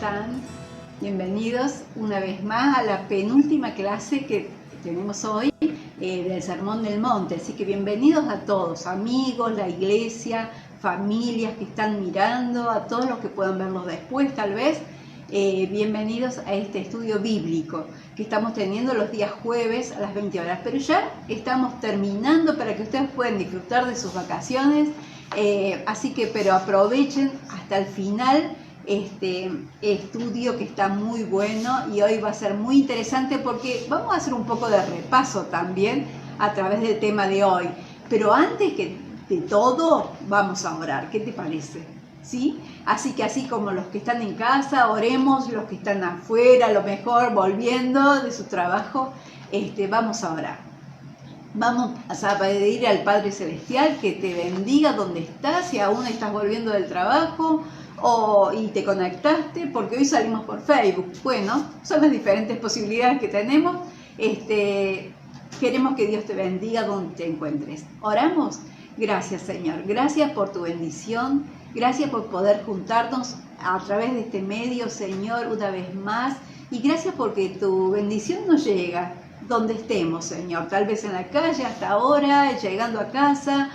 están? Bienvenidos una vez más a la penúltima clase que tenemos hoy del Sermón del Monte. Así que bienvenidos a todos, amigos, la iglesia, familias que están mirando, a todos los que puedan verlos después tal vez. Bienvenidos a este estudio bíblico que estamos teniendo los días jueves a las 20 horas. Pero ya estamos terminando para que ustedes puedan disfrutar de sus vacaciones. Así que, pero aprovechen hasta el final este estudio que está muy bueno y hoy va a ser muy interesante porque vamos a hacer un poco de repaso también a través del tema de hoy. Pero antes que de todo, vamos a orar. ¿Qué te parece? ¿Sí? Así que así como los que están en casa, oremos, los que están afuera, a lo mejor volviendo de su trabajo, vamos a orar. Vamos a pedir al Padre Celestial que te bendiga donde estás, si aún estás volviendo del trabajo y te conectaste, porque hoy salimos por Facebook. Bueno, son las diferentes posibilidades que tenemos. Queremos que Dios te bendiga donde te encuentres. Oramos. Gracias, Señor. Gracias por tu bendición. Gracias por poder juntarnos a través de este medio, Señor, una vez más. Y gracias porque tu bendición nos llega donde estemos, Señor. Tal vez en la calle hasta ahora, llegando a casa,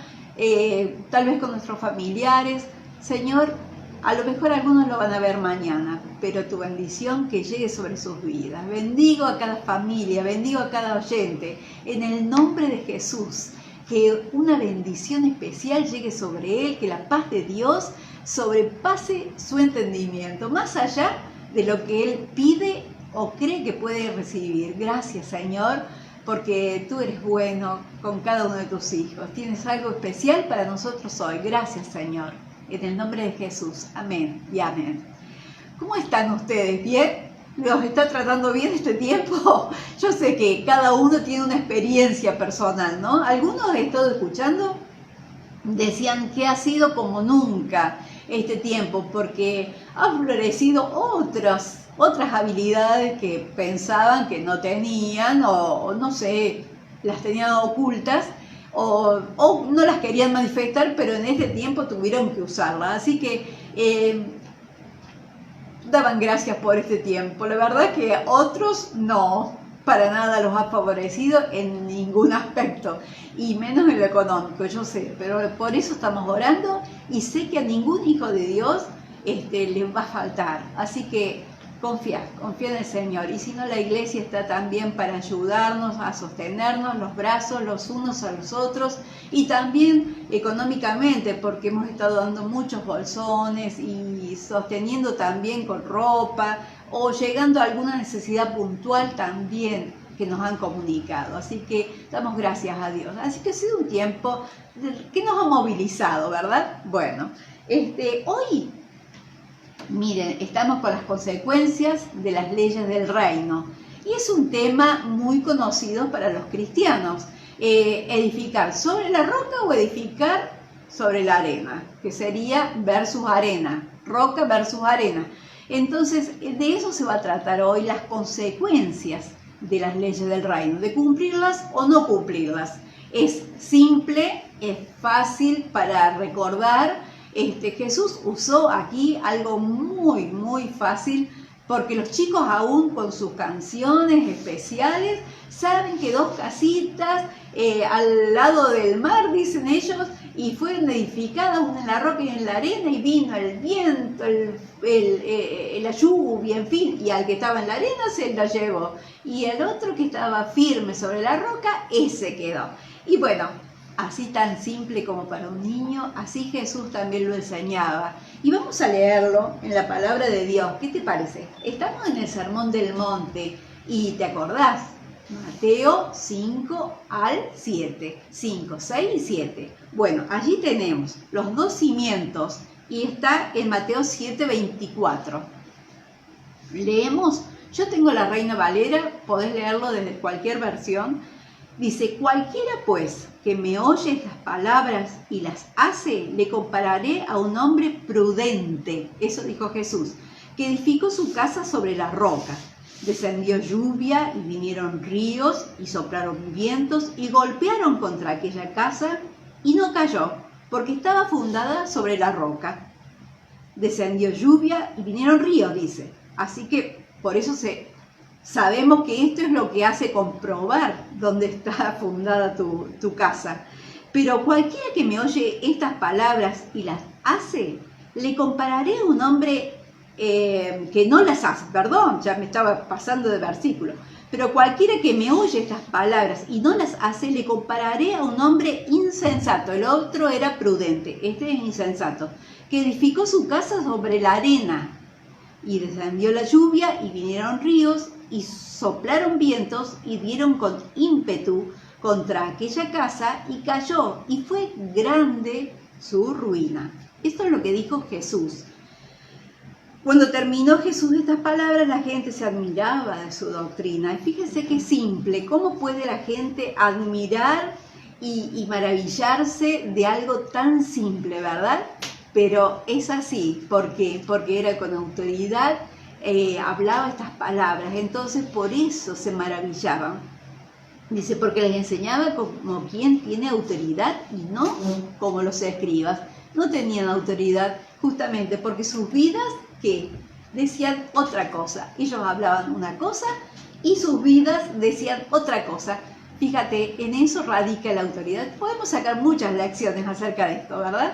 tal vez con nuestros familiares. Señor, a lo mejor algunos lo van a ver mañana, pero tu bendición que llegue sobre sus vidas. Bendigo a cada familia, bendigo a cada oyente. En el nombre de Jesús, que una bendición especial llegue sobre él, que la paz de Dios sobrepase su entendimiento, más allá de lo que él pide o cree que puede recibir. Gracias, Señor, porque tú eres bueno con cada uno de tus hijos. Tienes algo especial para nosotros hoy. Gracias, Señor. En el nombre de Jesús. Amén y amén. ¿Cómo están ustedes? ¿Bien? ¿Los está tratando bien este tiempo? Yo sé que cada uno tiene una experiencia personal, ¿no? Algunos he estado escuchando, decían que ha sido como nunca este tiempo, porque ha florecido otras habilidades que pensaban que no tenían, o no sé, las tenían ocultas, o no las querían manifestar, pero en este tiempo tuvieron que usarlas. Así que daban gracias por este tiempo. La verdad es que a otros no, para nada los ha favorecido en ningún aspecto, y menos en lo económico, yo sé, pero por eso estamos orando y sé que a ningún hijo de Dios les va a faltar. Así que confía en el Señor. Y si no, la iglesia está también para ayudarnos a sostenernos los brazos los unos a los otros, y también económicamente, porque hemos estado dando muchos bolsones y sosteniendo también con ropa, o llegando a alguna necesidad puntual también que nos han comunicado. Así que damos gracias a Dios. Así que ha sido un tiempo que nos ha movilizado, ¿verdad? Bueno, hoy, miren, estamos con las consecuencias de las leyes del reino. Y es un tema muy conocido para los cristianos. Edificar sobre la roca o edificar sobre la arena, que sería versus arena, roca versus arena. Entonces, de eso se va a tratar hoy, las consecuencias de las leyes del reino, de cumplirlas o no cumplirlas. Es simple, es fácil para recordar. Jesús usó aquí algo muy, muy fácil, porque los chicos aún con sus canciones especiales saben que dos casitas al lado del mar, dicen ellos, y fueron edificadas una en la roca y en la arena, y vino el viento, la lluvia, en fin, y al que estaba en la arena se lo llevó, y el otro que estaba firme sobre la roca, ese quedó. Y bueno, así tan simple como para un niño, así Jesús también lo enseñaba. Y vamos a leerlo en la palabra de Dios. ¿Qué te parece? Estamos en el Sermón del Monte, y ¿te acordás? Mateo 5 al 7, 5, 6 y 7. Bueno, allí tenemos los dos cimientos, y está en Mateo 7, 24. Leemos. Yo tengo la Reina Valera, podés leerlo desde cualquier versión. Dice: cualquiera pues que me oye estas palabras y las hace, le compararé a un hombre prudente, eso dijo Jesús, que edificó su casa sobre la roca. Descendió lluvia y vinieron ríos y soplaron vientos y golpearon contra aquella casa y no cayó, porque estaba fundada sobre la roca. Descendió lluvia y vinieron ríos, dice, Así que por eso sabemos que esto es lo que hace comprobar dónde está fundada tu casa. Pero cualquiera que me oye estas palabras y las hace, le compararé a un hombre que no las hace. Perdón, ya me estaba pasando de versículo. Pero cualquiera que me oye estas palabras y no las hace, le compararé a un hombre insensato. El otro era prudente, este es insensato, que edificó su casa sobre la arena. Y descendió la lluvia y vinieron ríos y soplaron vientos y dieron con ímpetu contra aquella casa y cayó, y fue grande su ruina. Esto es lo que dijo Jesús. Cuando terminó Jesús estas palabras, la gente se admiraba de su doctrina. Y fíjense qué simple, cómo puede la gente admirar y maravillarse de algo tan simple, ¿verdad? Pero es así, ¿por qué? Porque era con autoridad, hablaba estas palabras, entonces por eso se maravillaban. Dice, porque les enseñaba como quien tiene autoridad y no como los escribas. No tenían autoridad justamente porque sus vidas, ¿qué? Decían otra cosa. Ellos hablaban una cosa y sus vidas decían otra cosa. Fíjate, en eso radica la autoridad. Podemos sacar muchas lecciones acerca de esto, ¿verdad?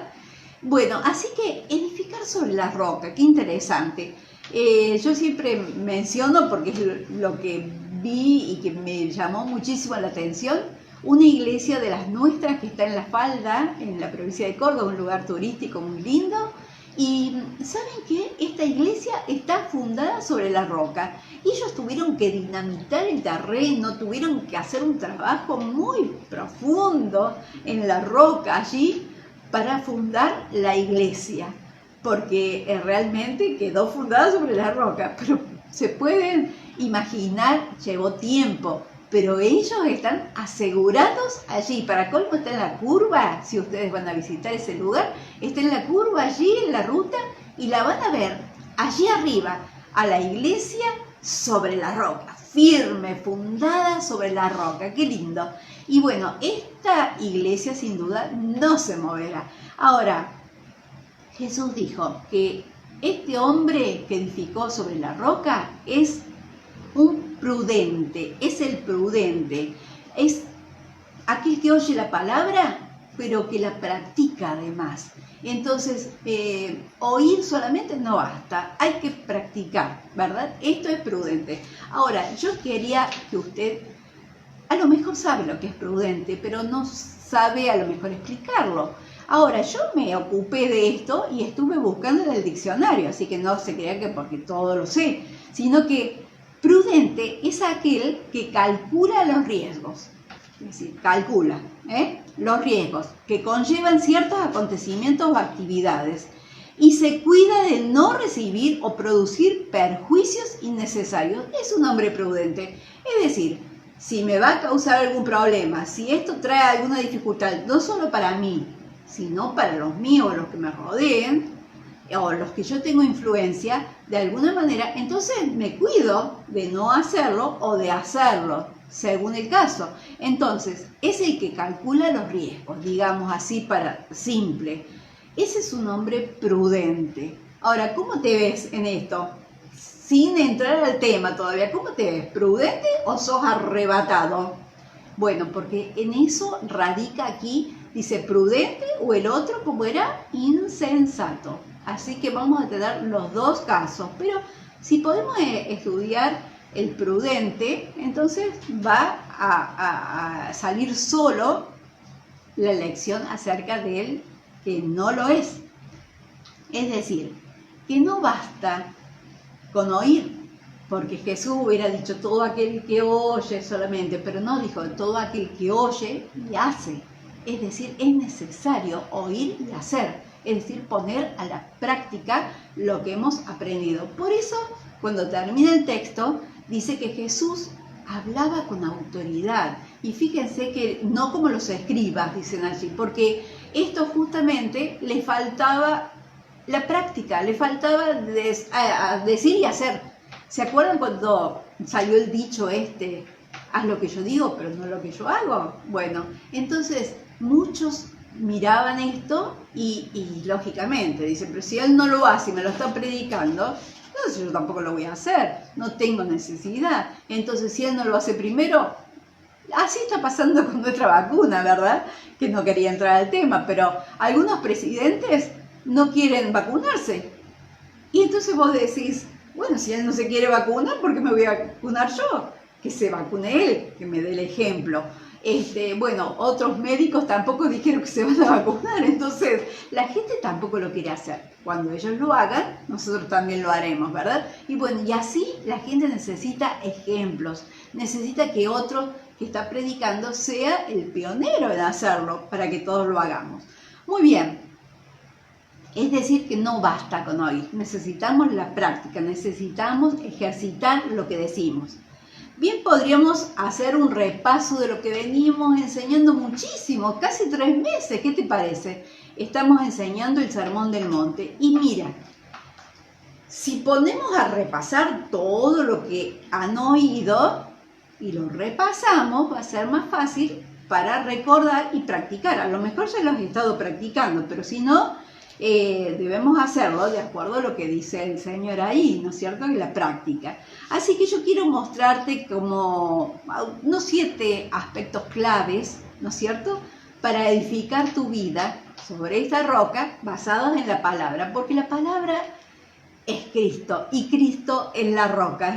Bueno, así que edificar sobre la roca, qué interesante. Yo siempre menciono, porque es lo que vi y que me llamó muchísimo la atención, una iglesia de las nuestras que está en La Falda, en la provincia de Córdoba, un lugar turístico muy lindo. Y ¿saben qué? Esta iglesia está fundada sobre la roca. Y ellos tuvieron que dinamitar el terreno, tuvieron que hacer un trabajo muy profundo en la roca allí para fundar la iglesia, porque realmente quedó fundada sobre la roca, pero se pueden imaginar, llevó tiempo, pero ellos están asegurados allí. Para colmo está en la curva, si ustedes van a visitar ese lugar, está en la curva allí, en la ruta, y la van a ver allí arriba, a la iglesia sobre la roca, firme, fundada sobre la roca, qué lindo. Y bueno, esta iglesia sin duda no se moverá. Ahora, Jesús dijo que este hombre que edificó sobre la roca es un prudente, es el prudente, es aquel que oye la palabra, pero que la practica además. Entonces, oír solamente no basta, hay que practicar, ¿verdad? Esto es prudente. Ahora, yo quería que usted, a lo mejor sabe lo que es prudente, pero no sabe a lo mejor explicarlo. Ahora, yo me ocupé de esto y estuve buscando en el diccionario, así que no se crea que porque todo lo sé, sino que prudente es aquel que calcula los riesgos, es decir, calcula los riesgos que conllevan ciertos acontecimientos o actividades y se cuida de no recibir o producir perjuicios innecesarios. Es un hombre prudente, es decir, si me va a causar algún problema, si esto trae alguna dificultad, no solo para mí, sino para los míos, los que me rodeen, o los que yo tengo influencia, de alguna manera, entonces me cuido de no hacerlo o de hacerlo, según el caso. Entonces, es el que calcula los riesgos, digamos así para simple. Ese es un hombre prudente. Ahora, ¿cómo te ves en esto? Sin entrar al tema todavía, ¿cómo te ves? ¿Prudente o sos arrebatado? Bueno, porque en eso radica aquí, dice prudente, o el otro, como era, insensato. Así que vamos a tener los dos casos, pero si podemos estudiar el prudente, entonces va a salir solo la lección acerca del que no lo es. Es decir, que no basta con oír, porque Jesús hubiera dicho todo aquel que oye solamente, pero no dijo todo aquel que oye y hace. Es decir, es necesario oír y hacer, es decir, poner a la práctica lo que hemos aprendido. Por eso, cuando termina el texto, dice que Jesús hablaba con autoridad. Y fíjense que no como los escribas, dicen allí, porque esto justamente le faltaba la práctica, le faltaba decir y hacer. ¿Se acuerdan cuando salió el dicho este, haz lo que yo digo, pero no lo que yo hago? Bueno, entonces muchos miraban esto y lógicamente dicen, pero si él no lo hace y me lo está predicando, entonces yo tampoco lo voy a hacer, no tengo necesidad. Entonces, si él no lo hace primero, así está pasando con nuestra vacuna, ¿verdad? Que no quería entrar al tema, pero algunos presidentes no quieren vacunarse. Y entonces vos decís, bueno, si él no se quiere vacunar, ¿por qué me voy a vacunar yo? Que se vacune él, que me dé el ejemplo. Bueno, otros médicos tampoco dijeron que se van a vacunar, entonces la gente tampoco lo quiere hacer. Cuando ellos lo hagan, nosotros también lo haremos, ¿verdad? Y bueno, y así la gente necesita ejemplos, necesita que otro que está predicando sea el pionero en hacerlo para que todos lo hagamos. Muy bien, es decir que no basta con oír, necesitamos la práctica, necesitamos ejercitar lo que decimos. Bien, podríamos hacer un repaso de lo que venimos enseñando muchísimo, casi 3 meses, ¿qué te parece? Estamos enseñando el Sermón del Monte y mira, si ponemos a repasar todo lo que han oído y lo repasamos, va a ser más fácil para recordar y practicar. A lo mejor ya lo has estado practicando, pero si no, debemos hacerlo de acuerdo a lo que dice el Señor ahí, ¿no es cierto? Que la práctica. Así que yo quiero mostrarte como unos 7 aspectos claves, ¿no es cierto?, para edificar tu vida sobre esta roca basados en la palabra, porque la palabra es Cristo y Cristo es la roca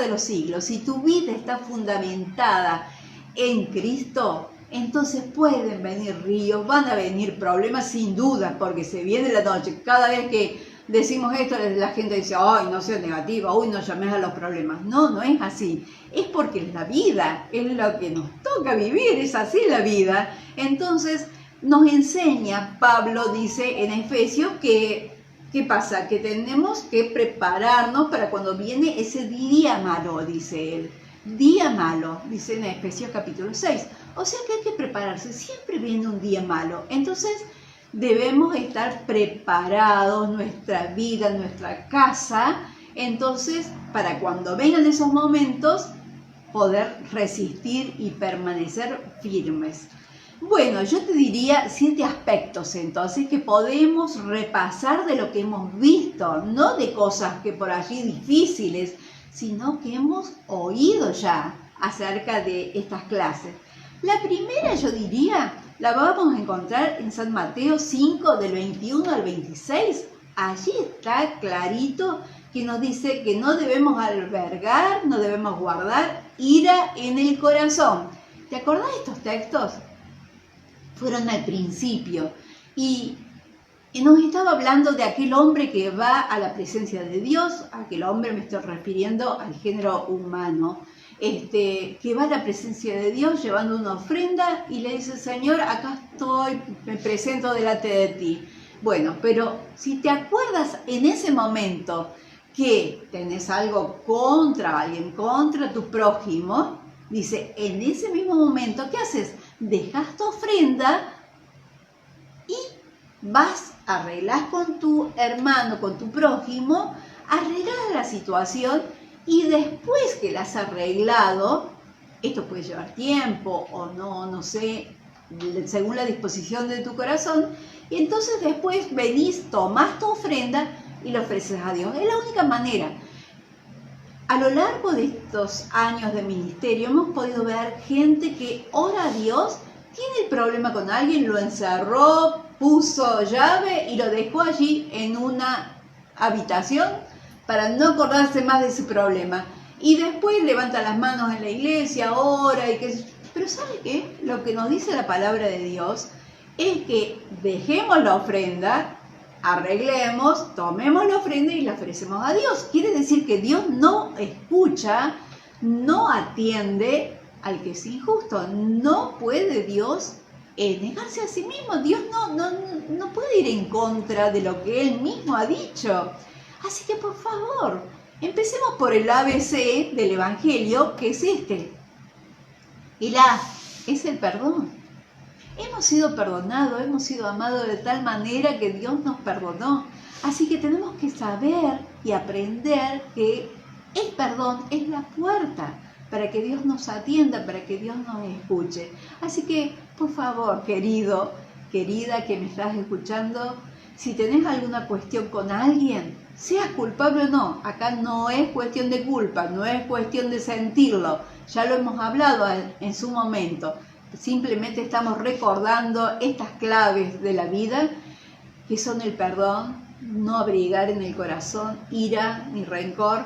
de los siglos. Si tu vida está fundamentada en Cristo, entonces pueden venir ríos, van a venir problemas sin duda, porque se viene la noche. Cada vez que decimos esto, la gente dice, ay, no seas negativa, uy, no llames a los problemas. No, no es así. Es porque es la vida, es lo que nos toca vivir, es así la vida. Entonces, nos enseña, Pablo dice en Efesios que, ¿qué pasa? Que tenemos que prepararnos para cuando viene ese día malo, dice él. Día malo, dice en Efesios capítulo 6. O sea que hay que prepararse, siempre viene un día malo. Entonces debemos estar preparados, nuestra vida, nuestra casa, entonces para cuando vengan esos momentos poder resistir y permanecer firmes. Bueno, yo te diría 7 aspectos entonces que podemos repasar de lo que hemos visto, no de cosas que por allí difíciles, sino que hemos oído ya acerca de estas clases. La primera, yo diría, la vamos a encontrar en San Mateo 5, del 21 al 26. Allí está clarito que nos dice que no debemos albergar, no debemos guardar ira en el corazón. ¿Te acordás de estos textos? Fueron al principio y nos estaba hablando de aquel hombre que va a la presencia de Dios. Aquel hombre, me estoy refiriendo al género humano, que va a la presencia de Dios llevando una ofrenda y le dice, Señor, acá estoy, me presento delante de ti. Bueno, pero si te acuerdas en ese momento que tenés algo contra alguien, contra tu prójimo, dice, en ese mismo momento, ¿qué haces? Dejas tu ofrenda y vas, arreglás con tu hermano, con tu prójimo, arreglás la situación y después que la has arreglado, esto puede llevar tiempo o no, no sé, según la disposición de tu corazón, y entonces después venís, tomás tu ofrenda y la ofreces a Dios. Es la única manera. A lo largo de estos años de ministerio hemos podido ver gente que ora a Dios, tiene el problema con alguien, lo encerró, puso llave y lo dejó allí en una habitación para no acordarse más de ese problema. Y después levanta las manos en la iglesia, ora y qué sé yo. Pero ¿sabe qué? Lo que nos dice la palabra de Dios es que dejemos la ofrenda, arreglemos, tomemos la ofrenda y la ofrecemos a Dios. Quiere decir que Dios no escucha, no atiende al que es injusto. No puede Dios negarse a sí mismo. Dios no puede ir en contra de lo que Él mismo ha dicho. Así que por favor, empecemos por el ABC del Evangelio, que es este. El A es el perdón. Hemos sido perdonados, hemos sido amados de tal manera que Dios nos perdonó. Así que tenemos que saber y aprender que el perdón es la puerta para que Dios nos atienda, para que Dios nos escuche. Así que, por favor, querido, querida que me estás escuchando, Si tenés alguna cuestión con alguien, seas culpable o no, acá no es cuestión de culpa, no es cuestión de sentirlo, ya lo hemos hablado en su momento. Simplemente estamos recordando estas claves de la vida, que son el perdón, no abrigar en el corazón ira ni rencor.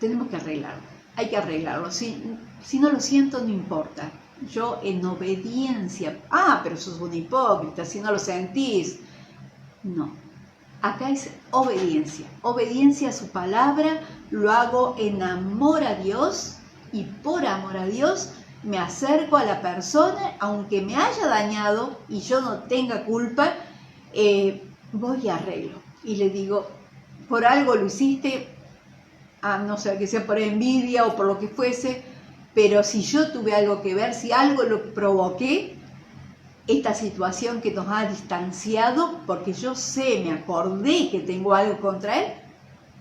Tenemos que arreglarlo, hay que arreglarlo. Si no lo siento, no importa. Yo en obediencia, pero sos un hipócrita, si no lo sentís. No, acá es obediencia, obediencia a su palabra, lo hago en amor a Dios y por amor a Dios me acerco a la persona, aunque me haya dañado y yo no tenga culpa, voy y arreglo. Y le digo, por algo lo hiciste, no sé, que sea por envidia o por lo que fuese, pero si yo tuve algo que ver, si algo lo provoqué, esta situación que nos ha distanciado, porque yo sé, me acordé que tengo algo contra él,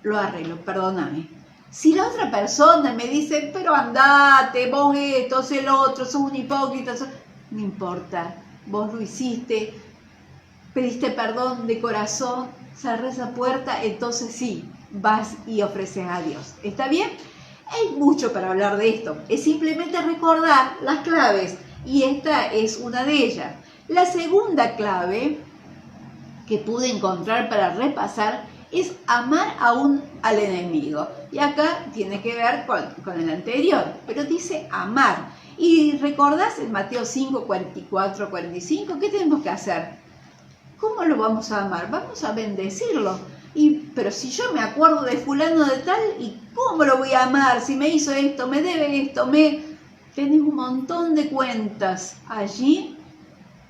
lo arreglo, perdóname. Si la otra persona me dice, pero andate, vos esto, sos el otro, sos un hipócrita, no importa, vos lo hiciste, pediste perdón de corazón, cerré esa puerta, entonces sí, vas y ofreces a Dios. ¿Está bien? Hay mucho para hablar de esto, es simplemente recordar las claves y esta es una de ellas. La segunda clave que pude encontrar para repasar es amar aún al enemigo. Y acá tiene que ver con el anterior, pero dice amar. Y recordás en Mateo 5, 44, 45, ¿qué tenemos que hacer? ¿Cómo lo vamos a amar? Vamos a bendecirlo. Pero si yo me acuerdo de fulano de tal, ¿y cómo lo voy a amar? Si me hizo esto, me debe esto, tenés un montón de cuentas allí,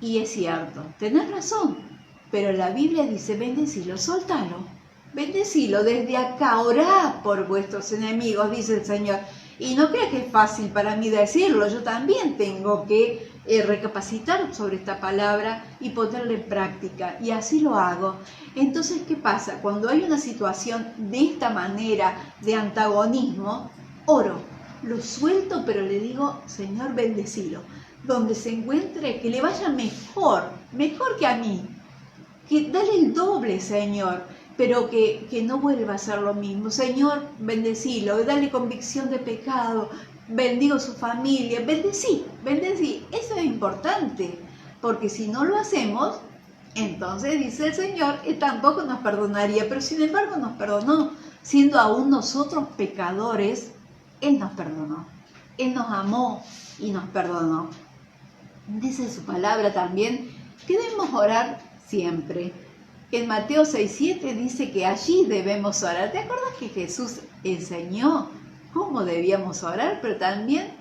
y es cierto, tenés razón, pero la Biblia dice, bendecilo, soltalo, bendecilo desde acá, orá por vuestros enemigos, dice el Señor. Y no creas que es fácil para mí decirlo, yo también tengo que recapacitar sobre esta palabra y ponerla en práctica, y así lo hago. Entonces, ¿qué pasa? Cuando hay una situación de esta manera de antagonismo, oro, lo suelto, pero le digo, Señor, bendecilo. Donde se encuentre, que le vaya mejor que a mí. Que dale el doble, Señor, pero que no vuelva a hacer lo mismo. Señor, bendecilo, dale convicción de pecado, bendigo su familia, bendecí. Eso es importante, porque si no lo hacemos, entonces dice el Señor, Él tampoco nos perdonaría, pero sin embargo nos perdonó, siendo aún nosotros pecadores, Él nos perdonó, Él nos amó y nos perdonó. Dice su palabra también que debemos orar siempre. En Mateo 6:7 dice que allí debemos orar. ¿Te acuerdas que Jesús enseñó cómo debíamos orar? Pero también,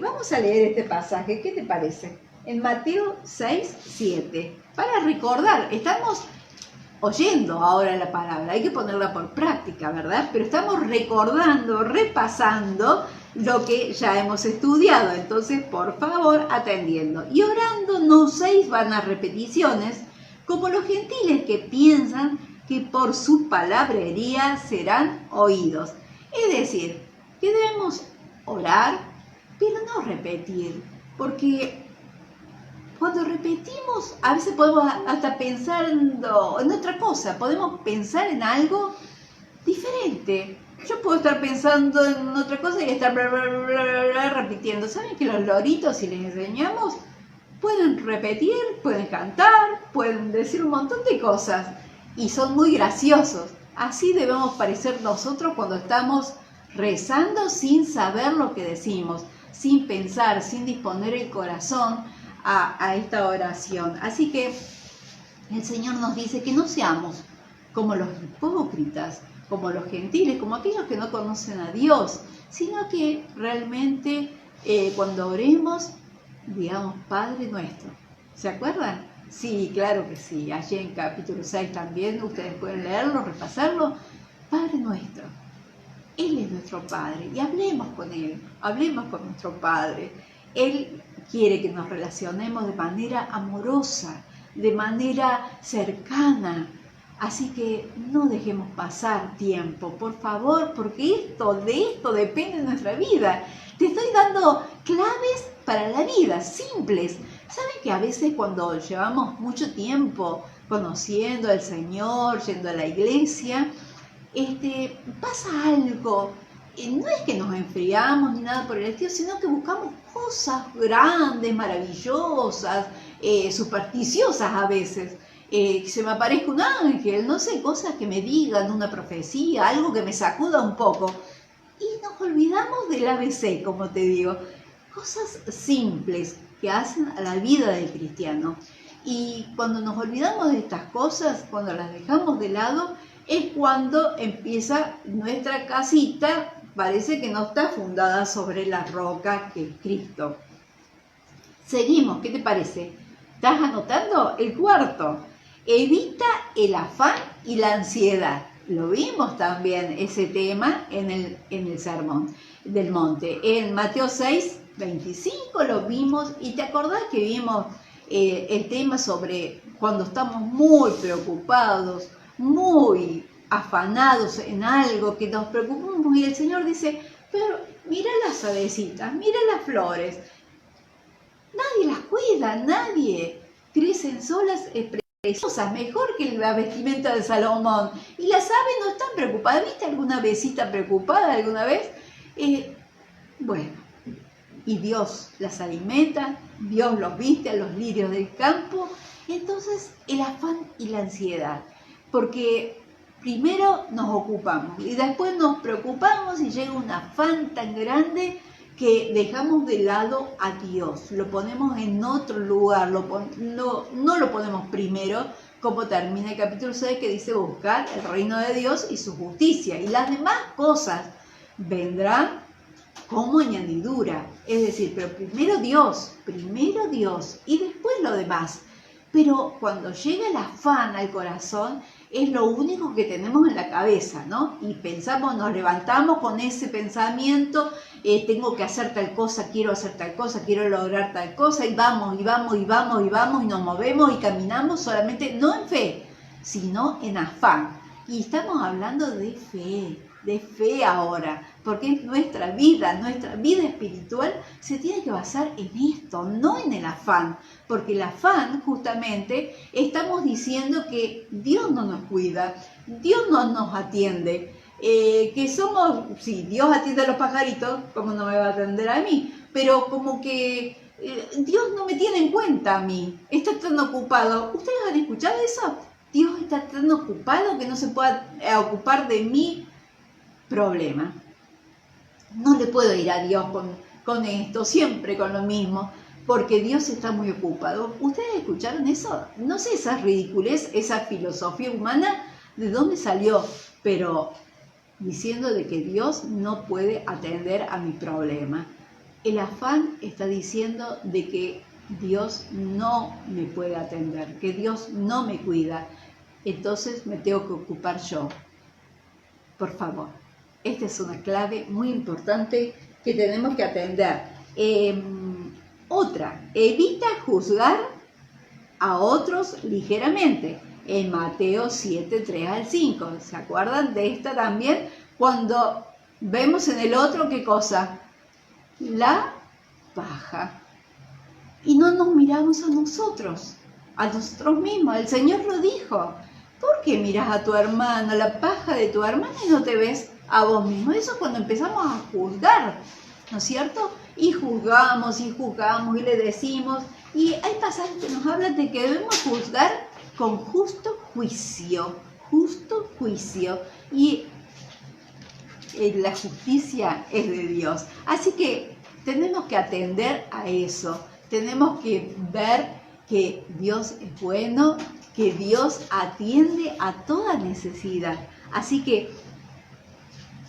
vamos a leer este pasaje, ¿qué te parece? En Mateo 6:7, para recordar, estamos oyendo ahora la palabra, hay que ponerla por práctica, ¿verdad? Pero estamos recordando, repasando lo que ya hemos estudiado, entonces por favor atendiendo. Y orando no uséis vanas repeticiones, como los gentiles que piensan que por su palabrería serán oídos. Es decir, que debemos orar, pero no repetir, porque cuando repetimos, a veces podemos hasta pensar en otra cosa, podemos pensar en algo diferente. Yo puedo estar pensando en otra cosa y estar bla, bla, bla, bla, bla, repitiendo. ¿Saben que los loritos, si les enseñamos, pueden repetir, pueden cantar, pueden decir un montón de cosas y son muy graciosos? Así debemos parecer nosotros cuando estamos rezando sin saber lo que decimos, sin pensar, sin disponer el corazón a esta oración. Así que el Señor nos dice que no seamos como los hipócritas, como los gentiles, como aquellos que no conocen a Dios, sino que realmente cuando oremos, digamos, Padre nuestro. ¿Se acuerdan? Sí, claro que sí. Allí en capítulo 6 también, ustedes pueden leerlo, repasarlo. Padre nuestro. Él es nuestro Padre y hablemos con Él, hablemos con nuestro Padre. Él quiere que nos relacionemos de manera amorosa, de manera cercana. Así que no dejemos pasar tiempo, por favor, porque de esto depende nuestra vida. Te estoy dando claves para la vida, simples, ¿Saben que a veces cuando llevamos mucho tiempo conociendo al Señor, yendo a la iglesia, pasa algo? No es que nos enfriamos ni nada por el estilo, sino que buscamos cosas grandes, maravillosas, supersticiosas a veces. Que se me aparezca un ángel, no sé, cosas que me digan, una profecía, algo que me sacuda un poco. Y nos olvidamos del ABC, como te digo. Cosas simples que hacen a la vida del cristiano. Y cuando nos olvidamos de estas cosas, cuando las dejamos de lado, es cuando empieza nuestra casita, parece que no está fundada sobre la roca que es Cristo. Seguimos, ¿qué te parece? ¿Estás anotando? El cuarto, evita el afán y la ansiedad. Lo vimos también ese tema en el sermón del monte. En Mateo 6, 25 lo vimos, y te acordás que vimos el tema sobre cuando estamos muy preocupados, muy afanados en algo que nos preocupamos, y el Señor dice, pero mira las avecitas, mira las flores, nadie las cuida, nadie, crecen solas, preciosas, mejor que la vestimenta de Salomón, y las aves no están preocupadas. ¿Viste alguna avecita preocupada alguna vez? Bueno, y Dios las alimenta, Dios los viste a los lirios del campo. Entonces el afán y la ansiedad, porque primero nos ocupamos y después nos preocupamos y llega un afán tan grande que dejamos de lado a Dios, lo ponemos en otro lugar, no lo ponemos primero, como termina el capítulo 6, que dice buscar el reino de Dios y su justicia, y las demás cosas vendrán como añadidura. Es decir, pero primero Dios y después lo demás. Pero cuando llega el afán al corazón, es lo único que tenemos en la cabeza, ¿no? Y pensamos, nos levantamos con ese pensamiento, tengo que hacer tal cosa, quiero hacer tal cosa, quiero lograr tal cosa, y vamos, y vamos, y vamos, y vamos, y nos movemos y caminamos solamente, no en fe, sino en afán. Y estamos hablando de fe ahora, porque nuestra vida espiritual se tiene que basar en esto, no en el afán, porque el afán justamente estamos diciendo que Dios no nos cuida, Dios no nos atiende, que somos, sí, Dios atiende a los pajaritos, ¿cómo no me va a atender a mí? Pero como que Dios no me tiene en cuenta a mí, está tan ocupado. ¿Ustedes han escuchado eso? Dios está tan ocupado que no se puede ocupar de mi problema. No le puedo ir a Dios con esto, siempre con lo mismo, porque Dios está muy ocupado. ¿Ustedes escucharon eso? No sé, esa ridiculez, esa filosofía humana, ¿de dónde salió? Pero diciendo de que Dios no puede atender a mi problema. El afán está diciendo de que Dios no me puede atender, que Dios no me cuida. Entonces me tengo que ocupar yo. Por favor, esta es una clave muy importante que tenemos que atender. Otra, evita juzgar a otros ligeramente. En Mateo 7, 3 al 5. ¿Se acuerdan de esta también? Cuando vemos en el otro, ¿qué cosa? La paja. Y no nos miramos a nosotros mismos. El Señor lo dijo. ¿Por qué miras a tu hermano, la paja de tu hermano, y no te ves a vos mismo? Eso es cuando empezamos a juzgar, ¿no es cierto? Y juzgamos y le decimos. Y hay pasajes que nos hablan de que debemos juzgar con justo juicio. Y la justicia es de Dios. Así que tenemos que atender a eso. Tenemos que ver que Dios es bueno, que Dios atiende a toda necesidad. Así que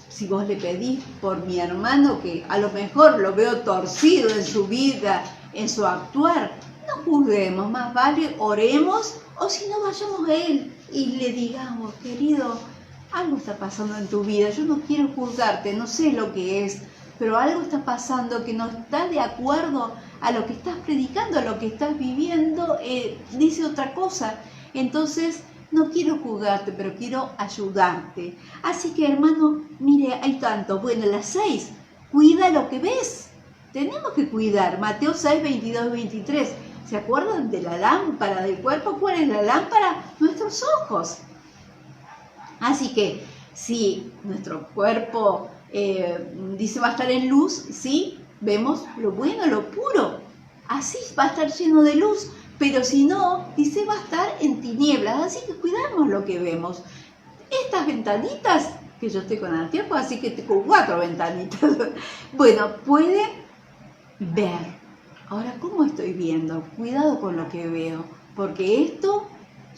si vos le pedís por mi hermano, que a lo mejor lo veo torcido en su vida, en su actuar, no juzguemos, más vale oremos, o si no, vayamos a él y le digamos, querido, algo está pasando en tu vida, yo no quiero juzgarte, no sé lo que es, pero algo está pasando que no está de acuerdo a lo que estás predicando, a lo que estás viviendo, dice otra cosa. Entonces, no quiero juzgarte, pero quiero ayudarte. Así que, hermano, mire, hay tanto. Bueno, las 6, cuida lo que ves. Tenemos que cuidar. Mateo 6, 22 y 23. ¿Se acuerdan de la lámpara del cuerpo? ¿Cuál es la lámpara? Nuestros ojos. Así que si nuestro cuerpo dice va a estar en luz, sí, vemos lo bueno, lo puro. Así va a estar lleno de luz. Pero si no, dice va a estar en tinieblas. Así que cuidamos lo que vemos. Estas ventanitas, que yo estoy con anteojos, así que tengo 4 ventanitas. Bueno, puede ver. Ahora, ¿cómo estoy viendo? Cuidado con lo que veo, porque esto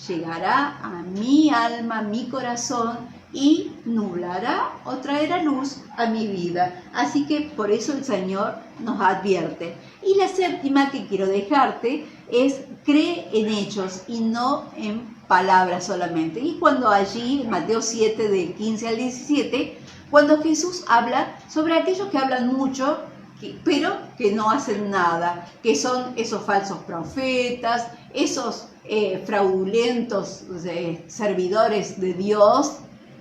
llegará a mi alma, a mi corazón y nublará o traerá luz a mi vida. Así que por eso el Señor nos advierte. Y la séptima que quiero dejarte es: cree en hechos y no en palabras solamente. Y cuando allí, en Mateo 7, del 15 al 17, cuando Jesús habla sobre aquellos que hablan mucho, pero que no hacen nada, que son esos falsos profetas, esos fraudulentos servidores de Dios,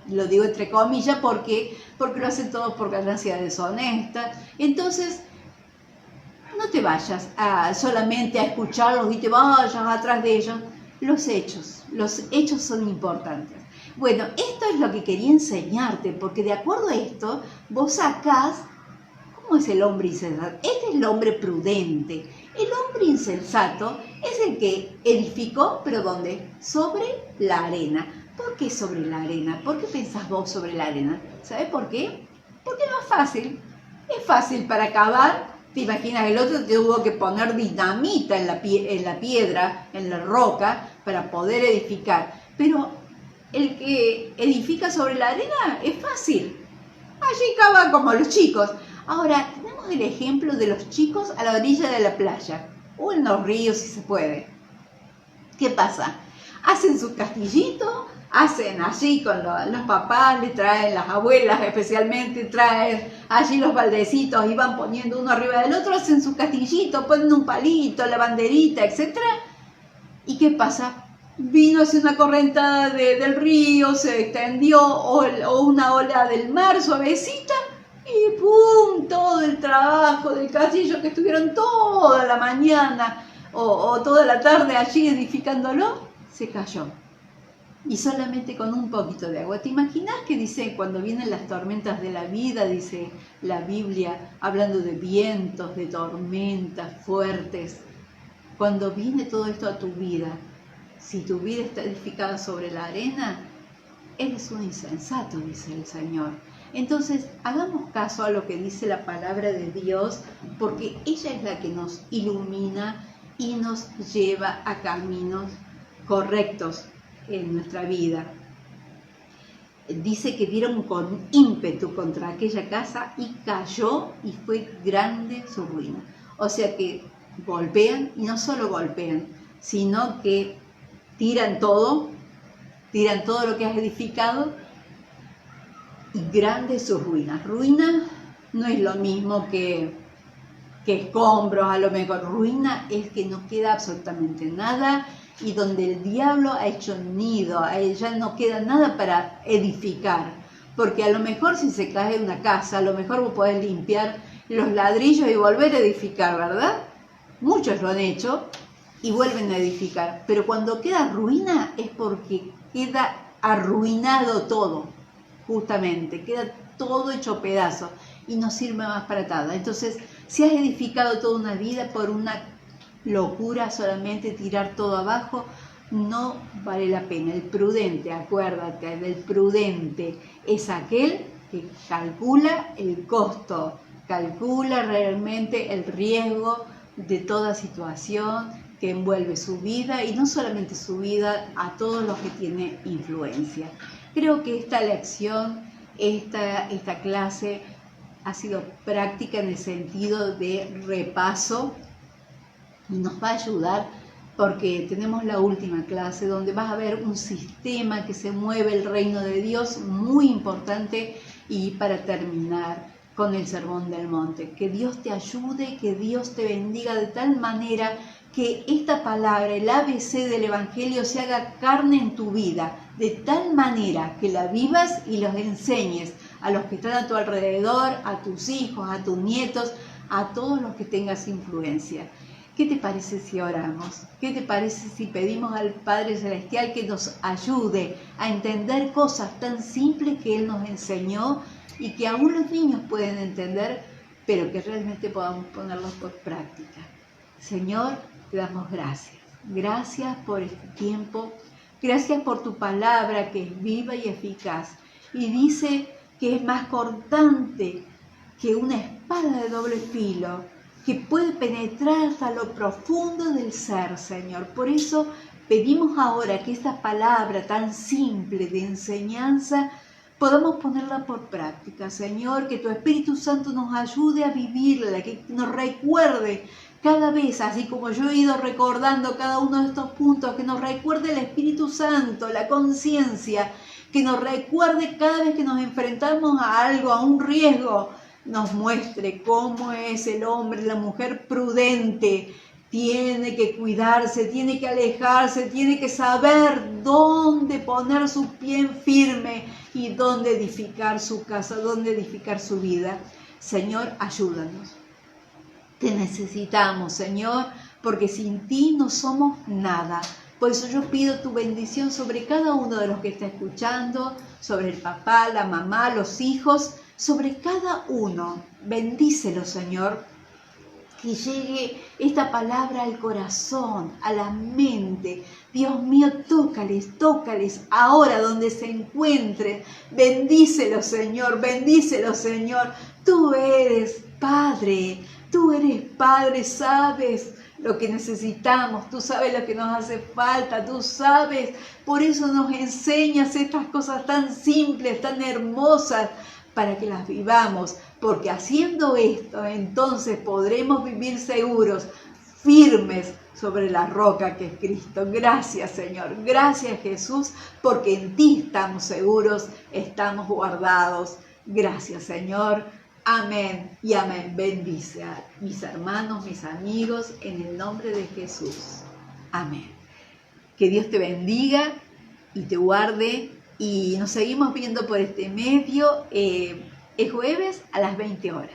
lo digo entre comillas porque lo hacen todo por ganancia deshonesta. Entonces, no te vayas solamente a escucharlos y te vayas atrás de ellos. Los hechos son importantes. Bueno, esto es lo que quería enseñarte, porque de acuerdo a esto, vos sacás ¿cómo es el hombre insensato? Este es el hombre prudente. El hombre insensato es el que edificó, pero ¿dónde? Sobre la arena. ¿Por qué sobre la arena? ¿Por qué pensás vos sobre la arena? ¿Sabés por qué? Porque es más fácil. Es fácil para cavar. Te imaginas, el otro tuvo que poner dinamita en la piedra, en la roca, para poder edificar. Pero el que edifica sobre la arena es fácil. Allí cava como los chicos. Ahora, tenemos el ejemplo de los chicos a la orilla de la playa, o en los ríos si se puede. ¿Qué pasa? Hacen su castillito, hacen allí con los papás, le traen las abuelas especialmente, traen allí los baldecitos y van poniendo uno arriba del otro, hacen su castillito, ponen un palito, la banderita, etc. ¿Y qué pasa? Vino hacia una correntada del río, se extendió, o una ola del mar suavecita, y ¡pum! Todo el trabajo del castillo que estuvieron toda la mañana o toda la tarde allí edificándolo, se cayó. Y solamente con un poquito de agua. ¿Te imaginas que dice cuando vienen las tormentas de la vida, dice la Biblia, hablando de vientos, de tormentas fuertes? Cuando viene todo esto a tu vida, si tu vida está edificada sobre la arena, eres un insensato, dice el Señor. Entonces, hagamos caso a lo que dice la palabra de Dios, porque ella es la que nos ilumina y nos lleva a caminos correctos en nuestra vida. Dice que dieron con ímpetu contra aquella casa y cayó y fue grande su ruina. O sea que golpean, y no solo golpean, sino que tiran todo lo que has edificado, y grande sus ruinas. Ruina no es lo mismo que escombros, a lo mejor. Ruina es que no queda absolutamente nada, y donde el diablo ha hecho nido, a ella no queda nada para edificar. Porque a lo mejor si se cae una casa, a lo mejor vos podés limpiar los ladrillos y volver a edificar, ¿verdad? Muchos lo han hecho y vuelven a edificar. Pero cuando queda ruina es porque queda arruinado todo, justamente. Queda todo hecho pedazo y no sirve más para nada. Entonces, si has edificado toda una vida por una locura, solamente tirar todo abajo, no vale la pena. El prudente, acuérdate, del prudente es aquel que calcula el costo, calcula realmente el riesgo de toda situación que envuelve su vida, y no solamente su vida, a todos los que tiene influencia. Creo que esta lección, esta clase ha sido práctica en el sentido de repaso, y nos va a ayudar porque tenemos la última clase donde vas a ver un sistema que se mueve el reino de Dios muy importante. Y para terminar con el Sermón del Monte, que Dios te ayude, que Dios te bendiga de tal manera que esta palabra, el ABC del Evangelio, se haga carne en tu vida, de tal manera que la vivas y los enseñes a los que están a tu alrededor, a tus hijos, a tus nietos, a todos los que tengas influencia. ¿Qué te parece si oramos? ¿Qué te parece si pedimos al Padre Celestial que nos ayude a entender cosas tan simples que Él nos enseñó y que aún los niños pueden entender, pero que realmente podamos ponerlos por práctica? Señor, te damos gracias. Gracias por este tiempo. Gracias por tu palabra que es viva y eficaz. Y dice que es más cortante que una espada de doble filo, que puede penetrar hasta lo profundo del ser, Señor. Por eso pedimos ahora que esta palabra tan simple de enseñanza podamos ponerla por práctica, Señor, que tu Espíritu Santo nos ayude a vivirla, que nos recuerde cada vez, así como yo he ido recordando cada uno de estos puntos, que nos recuerde el Espíritu Santo, la conciencia, que nos recuerde cada vez que nos enfrentamos a algo, a un riesgo, nos muestre cómo es el hombre, la mujer prudente. Tiene que cuidarse, tiene que alejarse, tiene que saber dónde poner su pie firme y dónde edificar su casa, dónde edificar su vida. Señor, ayúdanos. Te necesitamos, Señor, porque sin ti no somos nada. Por eso yo pido tu bendición sobre cada uno de los que está escuchando, sobre el papá, la mamá, los hijos, sobre cada uno. Bendícelo, Señor. Que llegue esta palabra al corazón, a la mente. Dios mío, tócales, tócales ahora donde se encuentren. Bendícelo, Señor, bendícelo, Señor. Tú eres Padre, sabes lo que necesitamos, tú sabes lo que nos hace falta, tú sabes. Por eso nos enseñas estas cosas tan simples, tan hermosas, para que las vivamos, porque haciendo esto, entonces podremos vivir seguros, firmes sobre la roca que es Cristo. Gracias, Señor, gracias, Jesús, porque en ti estamos seguros, estamos guardados. Gracias, Señor. Amén y amén. Bendice a mis hermanos, mis amigos, en el nombre de Jesús. Amén. Que Dios te bendiga y te guarde. Y nos seguimos viendo por este medio el jueves a las 20 horas.